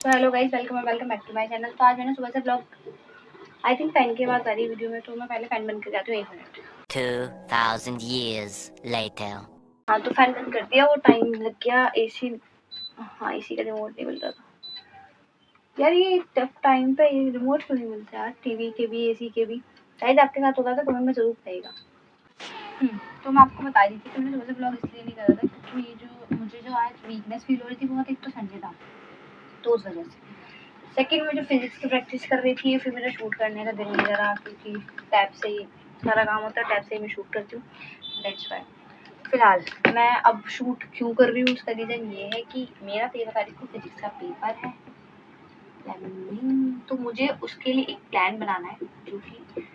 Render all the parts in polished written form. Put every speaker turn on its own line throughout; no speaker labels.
तो hello guys, welcome back to my channel. तो आज मैंने सुबह से ब्लॉग आई थिंक पेन के बाद आ रही वीडियो में, तो मैं पहले फैन बंद कर जाती हूँ 1 मिनट।
2000 years later।
हाँ, तो फैन बंद कर दिया। वो टाइम लग गया एसी। हाँ, एसी का रिमोट नहीं मिल रहा था यार। ये टफ टाइम पे ये रिमोट क्यों नहीं मिलता यार, टीवी के भी एसी के भी। शायद आपके साथ होता था, कमेंट में जरूर बताइएगा। तो मैं आपको बता रही थी कि मैंने सुबह से ब्लॉग इसलिए नहीं करा था क्योंकि ये जो मुझे जो आज वीकनेस फील हो रही थी बहुत, एक तो संडे था तो उस वजह से। सेकंड में जो फिजिक्स की प्रैक्टिस कर रही थी, फिर मेरा शूट करने का दिल नहीं करा क्योंकि टैब से ही सारा काम होता है, टैब से ही मैं शूट करती हूँ। दैट्स व्हाई फिलहाल मैं अब शूट क्यों कर रही हूँ, उसका रीज़न ये है कि मेरा 13 तारीख को फिजिक्स का पेपर है। तो मुझे उसके लिए एक प्लान बनाना है जो कि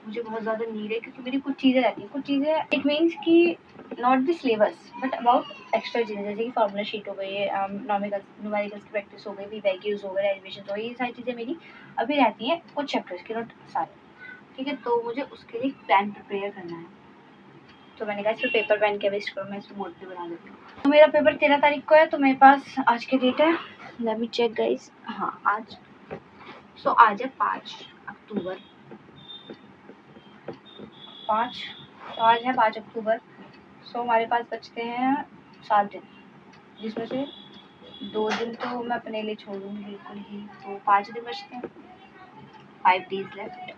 मुझे बहुत ज़्यादा नीड है, क्योंकि मेरी कुछ चीज़ें रहती हैं, कुछ चीज़ें इट मीन्स कि not the syllabus but about extra चीज़ें, जैसे कि फार्मूला शीट हो गई, न्यूमेरिकल्स की प्रैक्टिस हो गई, वीवैक्यूज हो गए, डेरिवेशंस हो गई, ये सारी चीज़ें मेरी अभी रहती हैं कुछ चैप्टर्स की, नॉट सारे। ठीक है, तो मुझे उसके लिए प्लान प्रिपेयर करना है। तो मैंने कहा इसमें पेपर पेन के वेस्ट करो, मैं इसमें बोर्ड पे बना देती हूँ। तो मेरा पेपर 13 तारीख को है, तो मेरे पास आज की डेट है, लेट मी चेक गाइस। हाँ, आज है 5 अक्टूबर। 5 तो आज है 5 अक्टूबर। सो हमारे पास बचते हैं 7 दिन, जिसमें से 2 दिन तो मैं अपने लिए छोड़ूंगी बिल्कुल ही, तो 5 दिन बचते हैं, 5 डेज लेफ्ट।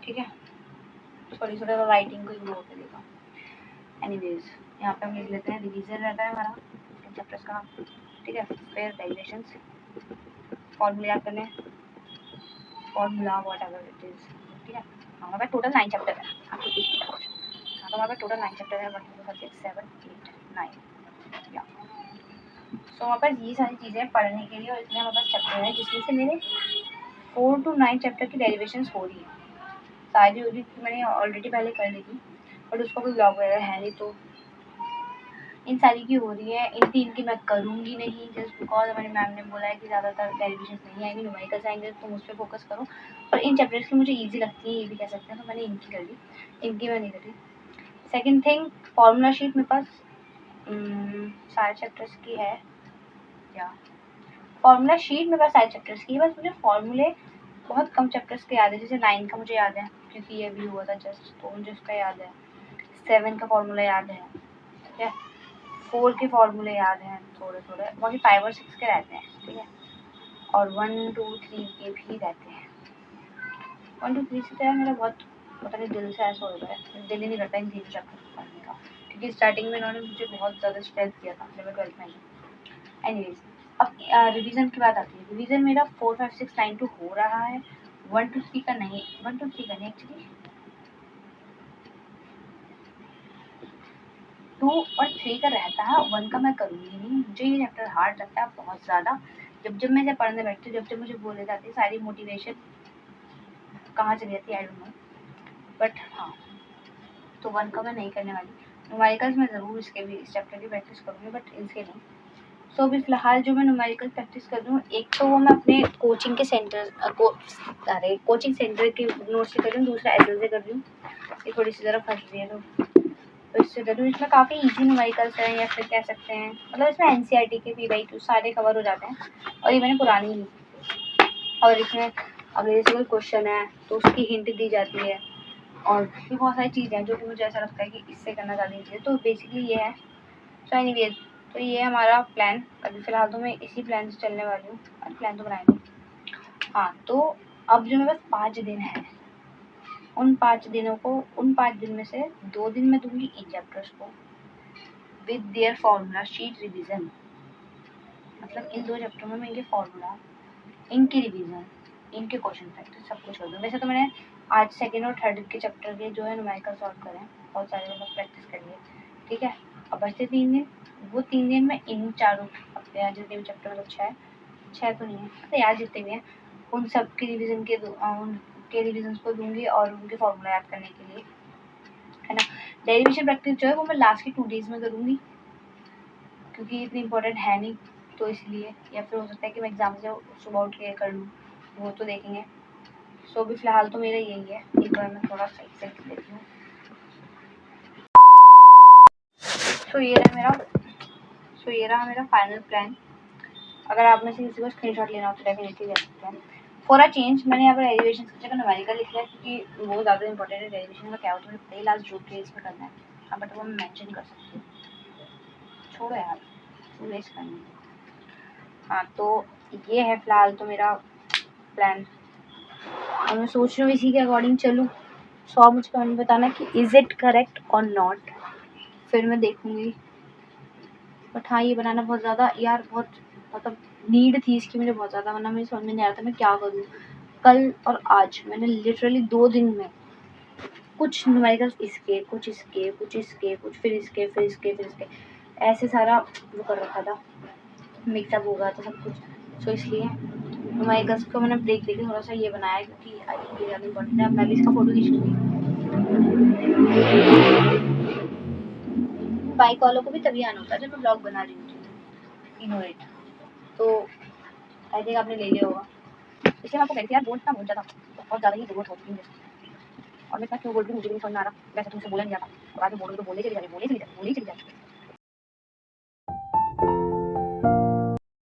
ठीक है, सॉरी राइटिंग को इग्नोर करेगा। एनीवेज, यहाँ पे हम लिख लेते हैं रिवीजन रहता है हमारा इन चैप्टर्स का। ठीक है, फिर डेरिवेशंस, फॉर्मूले याद करने, formula what ever it is. ठीक है, हमारे पास टोटल 9 चैप्टर है। आपको कुछ नहीं कुछ, हाँ, तो हमारे पास टोटल 9 चैप्टर है, 1 2 3 4 5 6 7 8 9 या। सो हमारे पास ये सारी चीज़ें पढ़ने के लिए, और इसलिए हमारे पास चैप्टर है जिसमें से मेरे 4 to 9 चैप्टर की डेरिवेशंस हो रही है। सारी हो रही थी, मैंने ऑलरेडी पहले कर ली थी, बट उसका कोई ब्लॉग वगैरह है नहीं, तो इन सारी की हो रही है। इन 3 की मैं करूँगी नहीं, जस्ट बिकॉज हमारी मैम ने बोला है कि ज़्यादातर डेरिवेशंस नहीं आएंगी, न्यूमेरिकल्स आएंगे, तो मुझ पर फोकस करो। और इन चैप्टर्स की मुझे ईजी लगती है, ये भी कह सकते हैं, तो मैंने इनकी कर ली, इनकी मैं नहीं करी। सेकेंड थिंग, फॉर्मूला शीट मेरे पास सारे चैप्टर्स की है या फॉर्मूला शीट मेरे पास सारे चैप्टर्स की है, बस मुझे फॉर्मूले बहुत कम चैप्टर्स के याद है। जैसे 9 का मुझे याद है क्योंकि ये भी हुआ था जस्ट, तो मुझे उसका याद है। 7 का फॉर्मूला याद है, ठीक है। 4 के फॉर्मूले याद हैं थोड़े थोड़े, बाकी 5 और 6 के रहते हैं, ठीक है। और 1 2 3 के भी रहते हैं। 1 2 3 से तो यार मेरा बहुत, पता नहीं दिल से ऐसा हो रहा है, दिल ही नहीं करता इन 3 चैप्टर पढ़ने का, क्योंकि स्टार्टिंग में इन्होंने मुझे बहुत ज़्यादा स्ट्रेस दिया था जब मैं 12th में आई। एनीवेज, अब रिवीजन की बात आती है। रिवीजन मेरा 4 5 6 9 2 हो रहा है, 1 2 3 का नहीं, 1 2 3 का नहीं एक्चुअली, 2 और 3 का रहता है। 1 का मैं करूँगी नहीं, मुझे ये चैप्टर हार्ड लगता है बहुत ज़्यादा। जब मैं इसे पढ़ने बैठती हूँ, जब मुझे बोले जाती है, सारी मोटिवेशन कहाँ चली जाती है आई डोंट नो, बट हाँ, तो 1 का मैं नहीं करने वाली। न्यूमेरिकल्स में ज़रूर इसके भी, इस चैप्टर की प्रैक्टिस करूँगी, बट इसके नहीं। सो अभी फ़िलहाल जो मैं न्यूमेरिकल प्रैक्टिस कर रही हूँ, एक तो वो मैं अपने कोचिंग के सेंटर कोचिंग सेंटर के नोट्स से कर रही हूँ, दूसरा एसएल से कर रही हूँ। ये थोड़ी सी ज़रा फंस रही है, तो इससे कर रही हूँ। इसमें काफ़ी ईजी न्यूमेरिकल्स हैं, या फिर कह सकते हैं, मतलब इसमें एनसीईआरटी के वीवैक्यू सारे कवर हो जाते हैं, और ये मैंने पुरानी ली। और इसमें अगर जैसे कोई क्वेश्चन है तो उसकी हिंट दी जाती है, और भी बहुत सारी चीज़ें हैं जो कि मुझे ऐसा लगता है कि इससे करना ज़्यादा ईजी है। तो बेसिकली ये है। सो एनीवेज, तो ये है हमारा प्लान। अभी फ़िलहाल तो मैं इसी प्लान से चलने वाली हूँ, प्लान तो बनाएंगे। हाँ, तो अब जो मेरे पास 5 दिन है, उन 5 दिनों को, उन 5 दिन में से 2 दिन मैं दूंगी इन चैप्टर्स को with their formula sheet revision. मतलब इन 2 चैप्टर में मैं इनके फार्मूला, इनकी रिवीजन, इनके क्वेश्चन प्रैक्टिस सब कुछ कर दूँ। वैसे तो मैंने आज सेकेंड और थर्ड के चैप्टर के जो है न्यूमेरिकल सॉल्व करें, बहुत सारे मतलब प्रैक्टिस करिए, ठीक है। अब बचते 3 दिन, वो 3 दिन में इन चारों अपने यहाँ जितने भी चैप्टर, मतलब 6 तो नहीं है, तो यार जितने भी हैं उन सब की रिवीजन के उनके रिवीजन को दूंगी, और उनके फॉर्मूला याद करने के लिए, है ना। डेरिवेशन प्रैक्टिस जो है वो मैं लास्ट के 2 डेज में करूँगी, क्योंकि इतनी इंपॉर्टेंट है नहीं, तो इसलिए, या फिर हो सकता है कि मैं एग्जाम से सुबह उठ के कर लूँ, वो तो देखेंगे। सो अभी फ़िलहाल तो मेरा यही है, एक बार मैं थोड़ा सही से लिख लेती हूँ। सो ये रहा मेरा फाइनल प्लान। अगर आप में से किसी को स्क्रीनशॉट लेना हो तो डेफिनेटली ले सकते हैं। फॉर अ चेंज मैंने यहाँ पर डेरिवेशन की जगह न्यूमेरिकल लिख लिया क्योंकि वो ज़्यादा इंपॉर्टेंट है। डेरिवेशन का क्या होता है, मुझे लास्ट जो के इसमें करना है, हाँ बट वो मैं मेंशन कर सकती हूँ, छोड़ो यार वेस्ट करनी। हाँ तो ये है फिलहाल तो मेरा प्लान, और मैं सोच रही हूँ इसी के अकॉर्डिंग चलूँ। सो आप मुझे कमेंट बताना कि इज़ इट करेक्ट और नॉट, फिर मैं देखूँगी। बट हाँ ये बनाना बहुत ज़्यादा यार बहुत मतलब नीड थी इसकी मुझे बहुत ज़्यादा, वरना मुझे समझ में नहीं आ रहा था मैं क्या करूँ। कल और आज मैंने लिटरली 2 दिन में कुछ न्यूमेरिकल्स इसके कुछ इसके कुछ इसके कुछ फिर इसके फिर इसके फिर इसके ऐसे सारा वो कर रखा था, मिक्सअप हो गया था सब कुछ। सो इसलिए न्यूमेरिकल्स को मैंने ब्रेक देके थोड़ा सा ये बनाया क्योंकि आई थिंक ये ज़्यादा इम्पोर्टेंट है। अब मैं भी इसका फोटो खींच लूँगी। बाइक वालों को भी तभी आना होता है जब मैं ब्लॉग बना रही होती हूँ। Ignore it. तो आई थिंक आपने ले लिया होगा, इसलिए मैं आपको कहती थी यार बोल बहुत ज़्यादा ही ज़रूरत होती है मुझे, और मैं इतना क्यों बोल रही हूँ मुझे भी नहीं समझ में आ रहा। वैसे तुमसे बोला नहीं जाता और आज बोलोगे तो बोले चली जा रही।